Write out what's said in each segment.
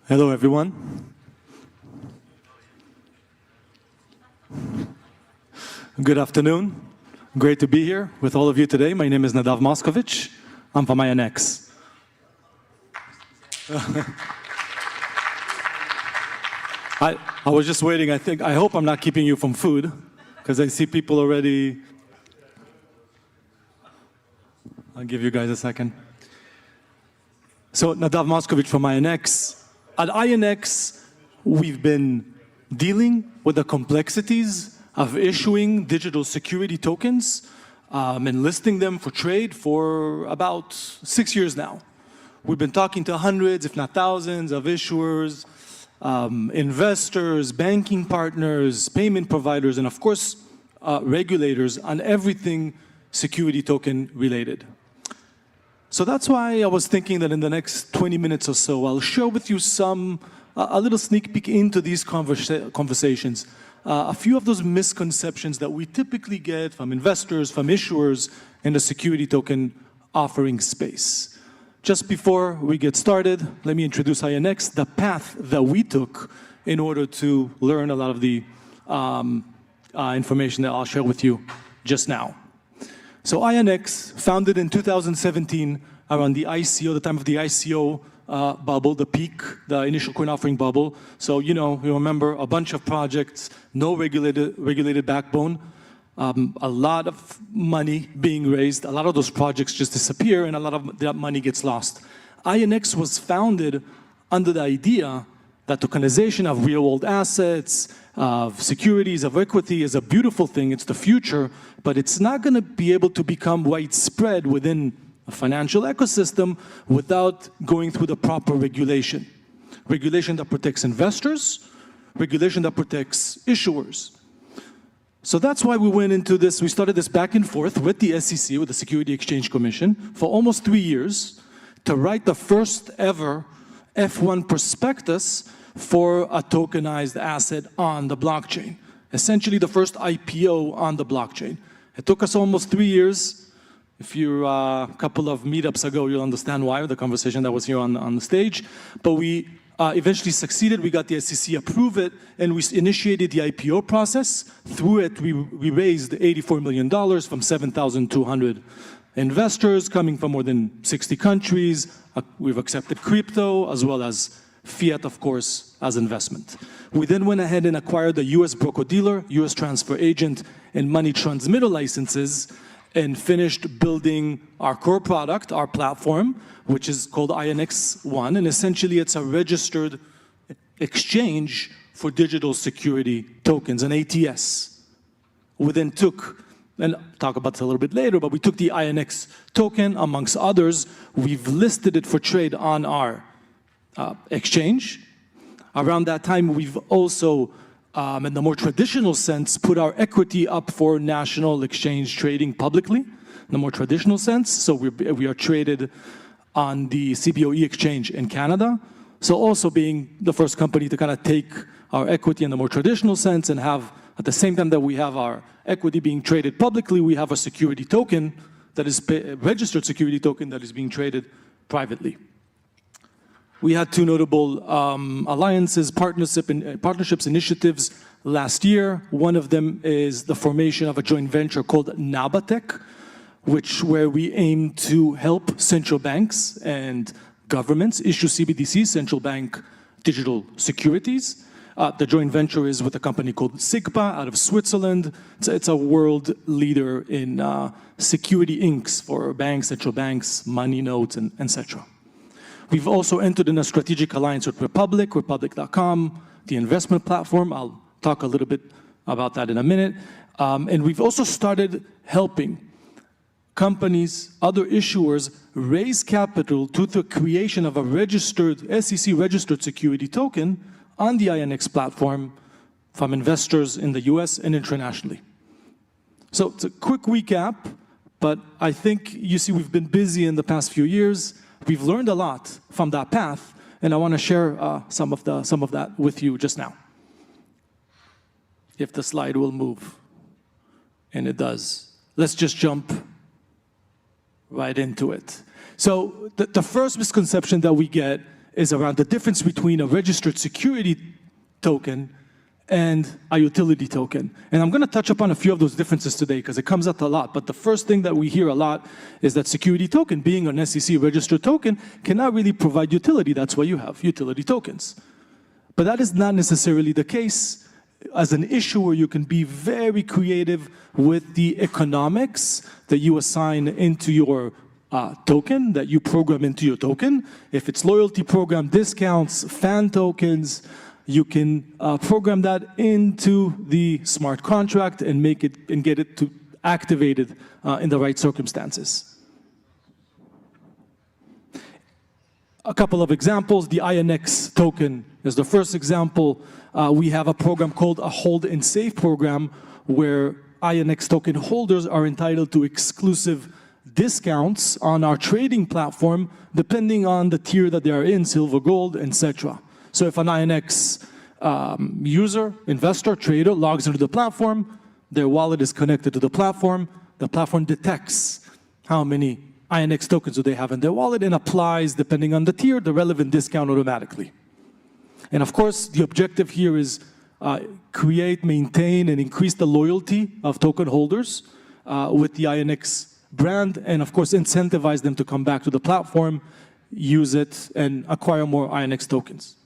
Hello, everyone. Good afternoon. Great to be here with all of you today. My name is Nadav Moskovitch. I'm from INX. I was just waiting. I hope I'm not keeping you from food, because I see people already. I'll give you guys a second. So, Nadav Moskovitch from INX. At INX, we've been dealing with the complexities of issuing digital security tokens and listing them for trade for about 6 years now. We've been talking to hundreds, if not thousands, of issuers, investors, banking partners, payment providers, and of course, regulators on everything security token related. So that's why I was thinking that in the next 20 minutes or so, I'll share with you a little sneak peek into these conversations. A few of those misconceptions that we typically get from investors, from issuers in the security token offering space. Just before we get started, let me introduce INX, the path that we took in order to learn a lot of the information that I'll share with you just now. So INX, founded in 2017 around the ICO, the time of the ICO bubble, the peak, the initial coin offering bubble. So, you remember a bunch of projects, no regulated backbone, a lot of money being raised, a lot of those projects just disappear, and a lot of that money gets lost. INX was founded under the idea that tokenization of real-world assets, of securities, of equity is a beautiful thing, it's the future, but it's not going to be able to become widespread within a financial ecosystem without going through the proper regulation. Regulation that protects investors, regulation that protects issuers. So that's why we went into this, we started this back and forth with the SEC, with the Security Exchange Commission, for almost 3 years to write the first ever F1 prospectus for a tokenized asset on the blockchain. Essentially the first IPO on the blockchain. It took us almost 3 years. If you're a couple of meetups ago, you'll understand why, the conversation that was here on the stage. But we eventually succeeded. We got the SEC approve it, and we initiated the IPO process. Through it, we raised $84 million from 7,200 investors coming from more than 60 countries. We've accepted crypto as well as fiat, of course, as investment. We then went ahead and acquired the US broker-dealer, US transfer agent, and money transmitter licenses, and finished building our core product, our platform, which is called INX One, and essentially it's a registered exchange for digital security tokens, an ATS. We then took, and I'll talk about this a little bit later, but we took the INX token, amongst others. We've listed it for trade on our exchange. Around that time, we've also, in the more traditional sense, put our equity up for national exchange trading publicly, in the more traditional sense. So we are traded on the CBOE exchange in Canada. So also being the first company to kind of take our equity in the more traditional sense and have, at the same time that we have our equity being traded publicly, we have a security token that is a registered security token that is being traded privately. We had two notable alliances, partnerships, initiatives last year. One of them is the formation of a joint venture called Nabatech, where we aim to help central banks and governments issue CBDCs, central bank digital securities. The joint venture is with a company called SIGPA out of Switzerland. It's a world leader in security inks for banks, central banks, money notes, and etc. We've also entered in a strategic alliance with Republic, Republic.com, the investment platform. I'll talk a little bit about that in a minute. And we've also started helping companies, other issuers, raise capital to the creation of a registered, SEC-registered security token on the INX platform from investors in the US and internationally. So it's a quick recap, but I think you see we've been busy in the past few years. We've learned a lot from that path, and I want to share some of that with you just now. If the slide will move, and it does. Let's just jump right into it. So the first misconception that we get is around the difference between a registered security token and a utility token. And I'm going to touch upon a few of those differences today because it comes up a lot. But the first thing that we hear a lot is that security token, being an SEC registered token, cannot really provide utility. That's why you have utility tokens. But that is not necessarily the case. As an issuer, you can be very creative with the economics that you assign into your token, that you program into your token. If it's loyalty program discounts, fan tokens, you can program that into the smart contract and make it and get it to activated in the right circumstances. A couple of examples. The INX token is the first example. We have a program called a hold and save program where INX token holders are entitled to exclusive discounts on our trading platform depending on the tier that they are in, silver, gold, etc. So if an INX user, investor, trader logs into the platform, their wallet is connected to the platform detects how many INX tokens do they have in their wallet and applies, depending on the tier, the relevant discount automatically. And of course, the objective here is create, maintain, and increase the loyalty of token holders with the INX brand, and of course, incentivize them to come back to the platform, use it, and acquire more INX tokens.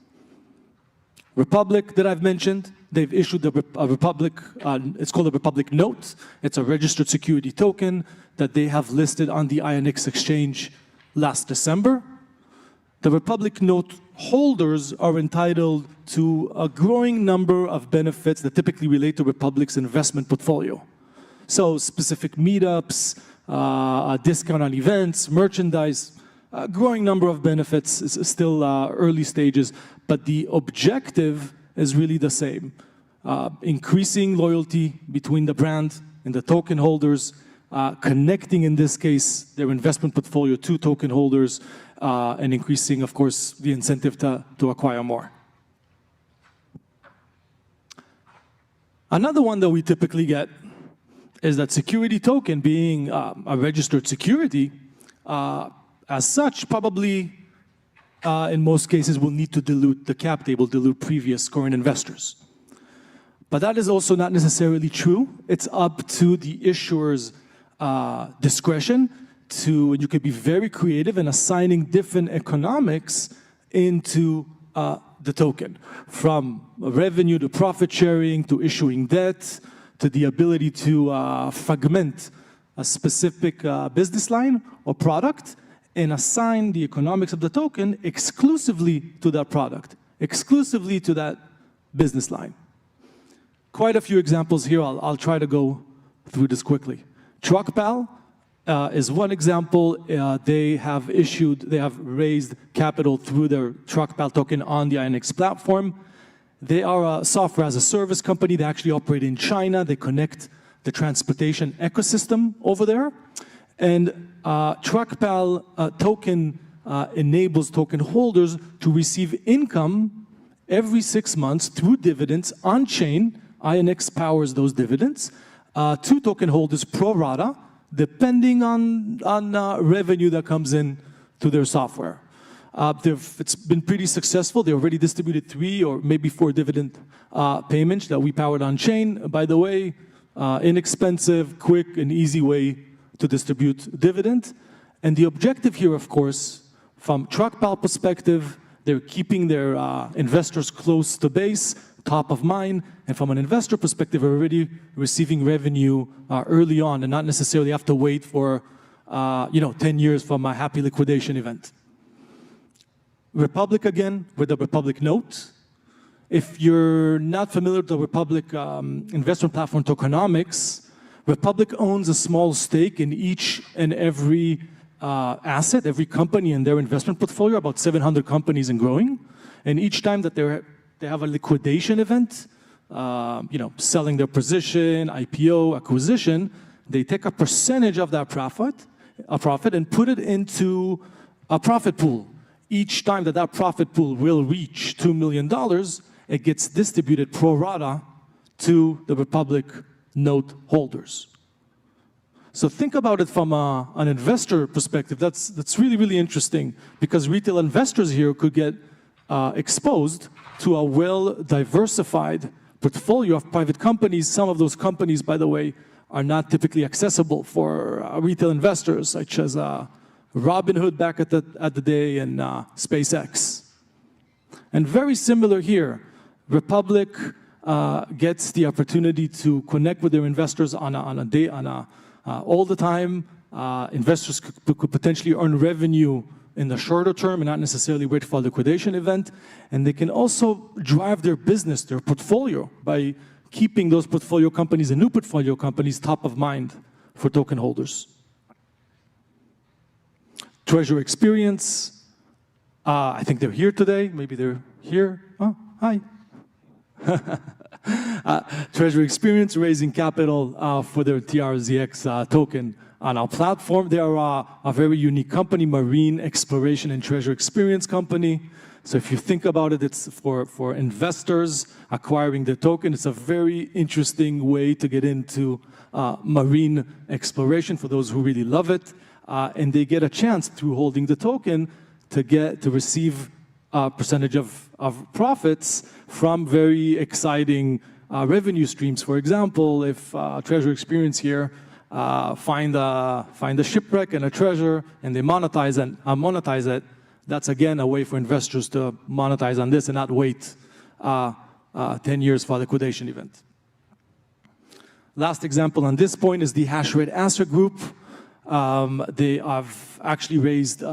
Republic that I've mentioned, they've issued a Republic, it's called a Republic Note. It's a registered security token that they have listed on the INX exchange last December. The Republic Note holders are entitled to a growing number of benefits that typically relate to Republic's investment portfolio. So specific meetups, a discount on events, merchandise, a growing number of benefits. Is still early stages, but the objective is really the same. Increasing loyalty between the brand and the token holders, connecting, in this case, their investment portfolio to token holders, and increasing, of course, the incentive to acquire more. Another one that we typically get is that security token, being a registered security, as such, probably in most cases will need to dilute the cap table, dilute previous current investors. But that is also not necessarily true. It's up to the issuer's discretion to, and you could be very creative in assigning different economics into the token, from revenue to profit sharing to issuing debt to the ability to fragment a specific business line or product and assign the economics of the token exclusively to that product, exclusively to that business line. Quite a few examples here. I'll try to go through this quickly. TruckPal is one example. They have raised capital through their TruckPal token on the INX platform. They are a software as a service company. They actually operate in China. They connect the transportation ecosystem over there. And TruckPal token enables token holders to receive income every 6 months through dividends on-chain. INX powers those dividends to token holders pro rata, depending on revenue that comes in to their software. It's been pretty successful. They already distributed 3 or maybe 4 dividend payments that we powered on-chain. By the way, inexpensive, quick, and easy way to distribute dividend. And the objective here, of course, from TruckPal perspective, they're keeping their investors close to base, top of mind, and from an investor perspective, they're already receiving revenue early on and not necessarily have to wait for 10 years from a happy liquidation event. Republic, again, with the Republic Note. If you're not familiar with the Republic investment platform tokenomics, Republic owns a small stake in each and every asset, every company in their investment portfolio, about 700 companies and growing. And each time that they have a liquidation event, selling their position, IPO, acquisition, they take a percentage of that profit, and put it into a profit pool. Each time that profit pool will reach $2 million, it gets distributed pro rata to the Republic Note holders. So think about it from an investor perspective. That's really, really interesting, because retail investors here could get exposed to a well-diversified portfolio of private companies. Some of those companies, by the way, are not typically accessible for retail investors, such as Robinhood back at the day and SpaceX. And very similar here, Republic gets the opportunity to connect with their investors all the time. Investors could potentially earn revenue in the shorter term and not necessarily wait for a liquidation event. And they can also drive their business, their portfolio, by keeping those portfolio companies and new portfolio companies top of mind for token holders. Treasury Experience, I think they're here today. Maybe they're here. Oh, hi. Treasury Experience raising capital for their TRZX token on our platform. They are a very unique company, marine exploration and treasury experience company. So if you think about it, it's for investors acquiring the token. It's a very interesting way to get into marine exploration for those who really love it. And they get a chance through holding the token to receive a percentage of profits from very exciting revenue streams. For example, if Treasury Experience here find a shipwreck and a treasure, and they monetize it, that's again a way for investors to monetize on this and not wait 10 years for a liquidation event. Last example on this point is the Hashrate Asset Group. They have actually raised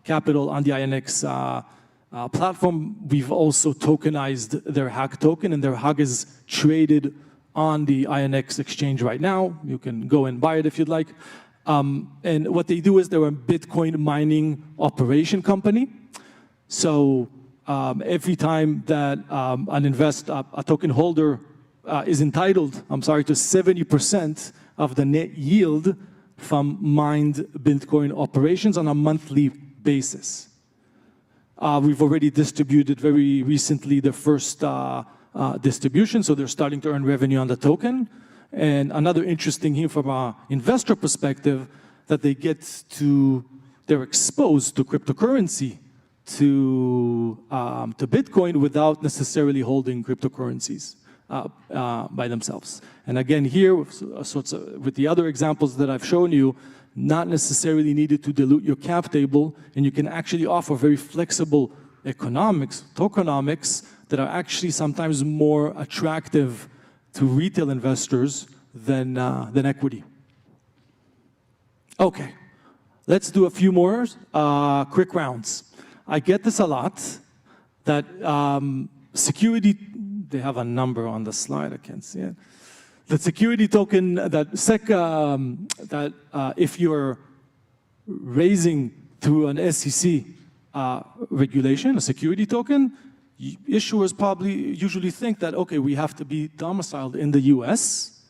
capital on the INX platform. We've also tokenized their HAG token, and their HAG is traded on the INX exchange right now. You can go and buy it if you'd like. And what they do is they're a Bitcoin mining operation company. So every time that a token holder is entitled, to 70% of the net yield from mined Bitcoin operations on a monthly basis. We've already distributed very recently the first distribution, so they're starting to earn revenue on the token. And another interesting here from an investor perspective, that they're exposed to cryptocurrency, to Bitcoin, without necessarily holding cryptocurrencies by themselves. And again, here, with the other examples that I've shown you, not necessarily needed to dilute your cap table, and you can actually offer very flexible tokenomics, that are actually sometimes more attractive to retail investors than equity. Okay, let's do a few more quick rounds. I get this a lot, that security, they have a number on the slide, I can't see it. The security token, if you're raising through an SEC regulation, a security token, issuers usually think that, okay, we have to be domiciled in the US,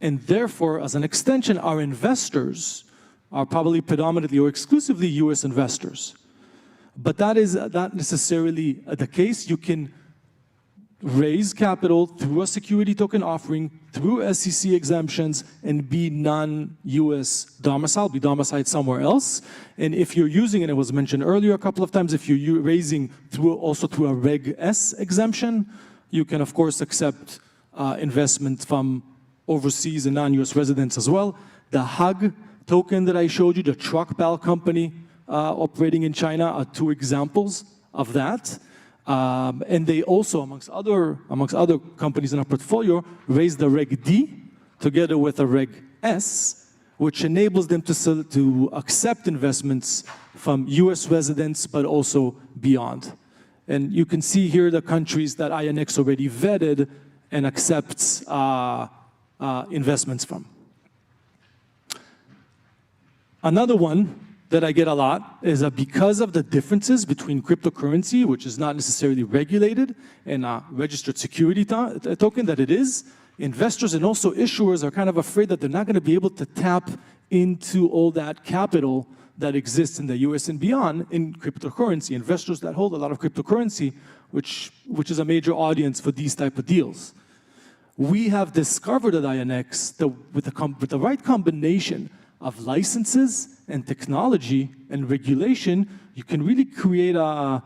and therefore, as an extension, our investors are probably predominantly or exclusively US investors. But that is not necessarily the case. You can raise capital through a security token offering, through SEC exemptions, and be non-US domiciled, be domiciled somewhere else. And if you're using, and it was mentioned earlier a couple of times, if you're raising also through a Reg S exemption, you can of course accept investment from overseas and non-US residents as well. The HAG token that I showed you, the TruckPal company operating in China, are two examples of that. And they also, amongst other companies in our portfolio, raised the Reg D together with a Reg S, which enables them to accept investments from US residents, but also beyond. And you can see here the countries that INX already vetted and accepts investments from. Another one that I get a lot is because of the differences between cryptocurrency, which is not necessarily regulated, and a registered security token that it is, investors and also issuers are kind of afraid that they're not going to be able to tap into all that capital that exists in the US and beyond in cryptocurrency. Investors that hold a lot of cryptocurrency, which is a major audience for these type of deals. we have discovered at INX that with the right combination of licenses and technology and regulation, you can really create a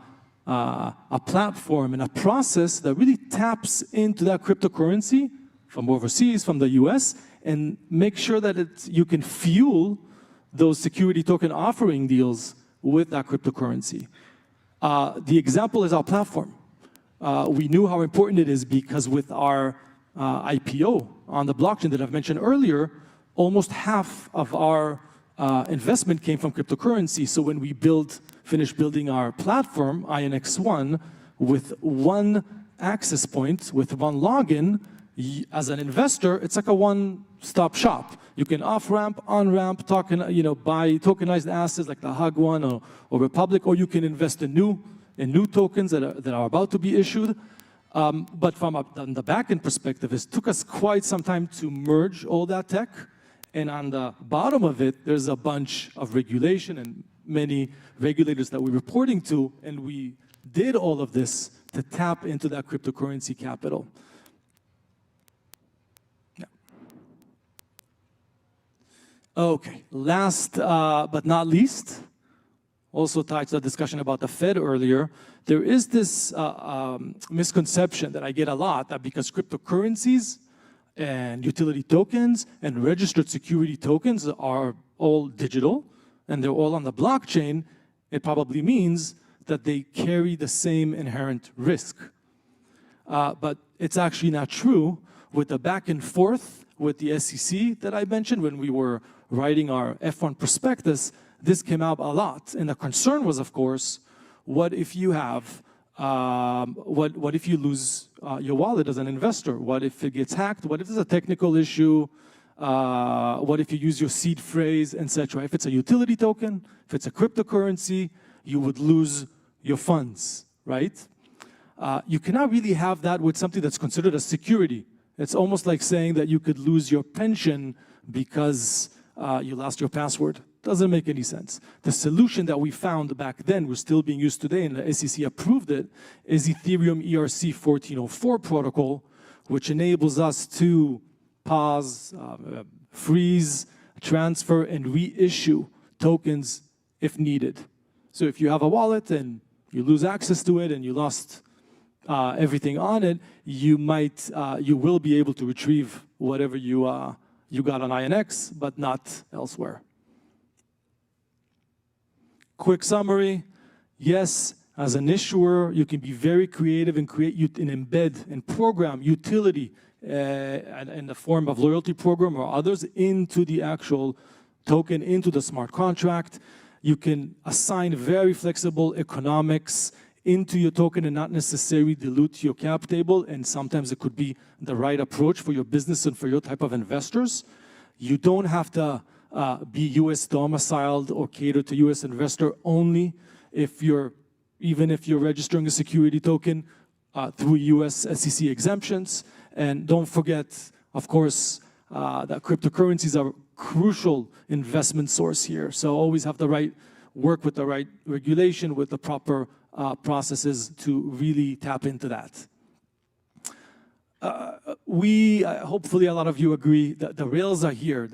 platform and a process that really taps into that cryptocurrency from overseas, from the US, and make sure that you can fuel those security token offering deals with that cryptocurrency. The example is our platform. We knew how important it is because with our IPO on the blockchain that I've mentioned earlier, almost half of our investment came from cryptocurrency. So when we finished building our platform, INX1, with one access point, with one login, as an investor, it's like a one-stop shop. You can off-ramp, on-ramp, buy tokenized assets like the Hug one or Republic, or you can invest in new tokens that are about to be issued. But from the back-end perspective, it took us quite some time to merge all that tech. And on the bottom of it, there's a bunch of regulation and many regulators that we're reporting to, and we did all of this to tap into that cryptocurrency capital. Yeah. Okay, last but not least, also tied to the discussion about the Fed earlier, there is this misconception that I get a lot that because cryptocurrencies and utility tokens and registered security tokens are all digital and they're all on the blockchain, it probably means that they carry the same inherent risk. But it's actually not true. With the back and forth with the SEC that I mentioned when we were writing our F1 prospectus, this came out a lot. And the concern was, of course, what if you have what if you lose your wallet as an investor? What if it gets hacked? What if there's a technical issue? What if you use your seed phrase, etc.? If it's a utility token, if it's a cryptocurrency, you would lose your funds, right? You cannot really have that with something that's considered a security. It's almost like saying that you could lose your pension because you lost your password. Doesn't make any sense. The solution that we found back then, was still being used today, and the SEC approved it, is Ethereum ERC 1404 protocol, which enables us to pause, freeze, transfer, and reissue tokens if needed. So if you have a wallet and you lose access to it and you lost everything on it, you will be able to retrieve whatever you got on INX, but not elsewhere. Quick summary, yes, as an issuer, you can be very creative and create and embed and program utility in the form of loyalty program or others into the actual token, into the smart contract. You can assign very flexible economics into your token and not necessarily dilute your cap table, and sometimes it could be the right approach for your business and for your type of investors. You don't have to be US domiciled or cater to US investor only even if you're registering a security token through US SEC exemptions. And don't forget, of course, that cryptocurrencies are a crucial investment source here. So always have the right, work with the right regulation, with the proper processes to really tap into that. Hopefully a lot of you agree that the rails are here.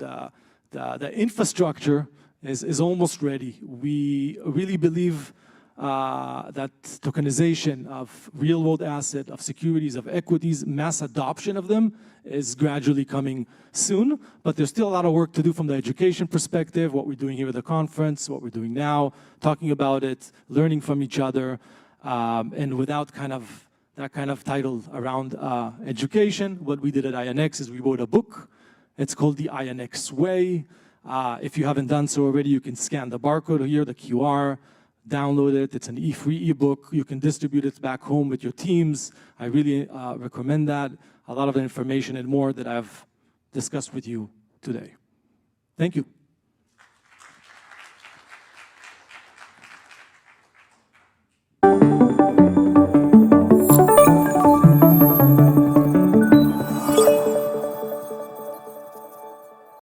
The infrastructure is almost ready. We really believe that tokenization of real-world asset, of securities, of equities, mass adoption of them is gradually coming soon, but there's still a lot of work to do from the education perspective, what we're doing here at the conference, what we're doing now, talking about it, learning from each other, and without that kind of title around education, what we did at INX is we wrote a book. It's called the INX Way. If you haven't done so already, you can scan the barcode here, the QR, download it. It's an free ebook. You can distribute it back home with your teams. I really recommend that. A lot of the information and more that I've discussed with you today. Thank you.